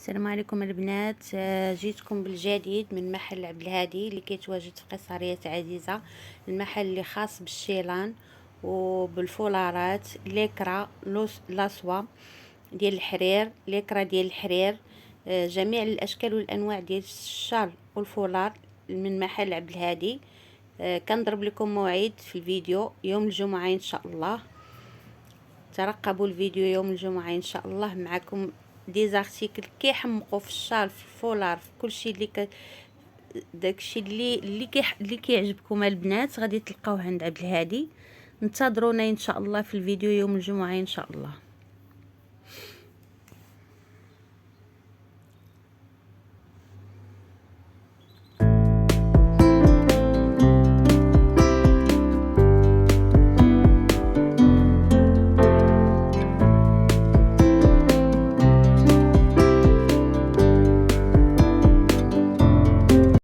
السلام عليكم البنات. جيتكم بالجديد من محل عبد الهادي اللي كيتواجد في قصرية عزيزة. المحل اللي خاص بالشيلان وبالفولارات ليكرا لاسوا ديال الحرير، ليكرا ديال الحرير، جميع الاشكال والانواع ديال الشال والفولار من محل عبد الهادي. كنضرب لكم موعد في الفيديو يوم الجمعة ان شاء الله. ترقبوا الفيديو يوم الجمعة ان شاء الله. معكم دي زارتيكل كيحمقوا في الشال، في الفولار، في كلشي اللي داكشي اللي كيعجبكم البنات غادي تلقاوه عند عبد الهادي. انتظرونا ان شاء الله في الفيديو يوم الجمعة ان شاء الله.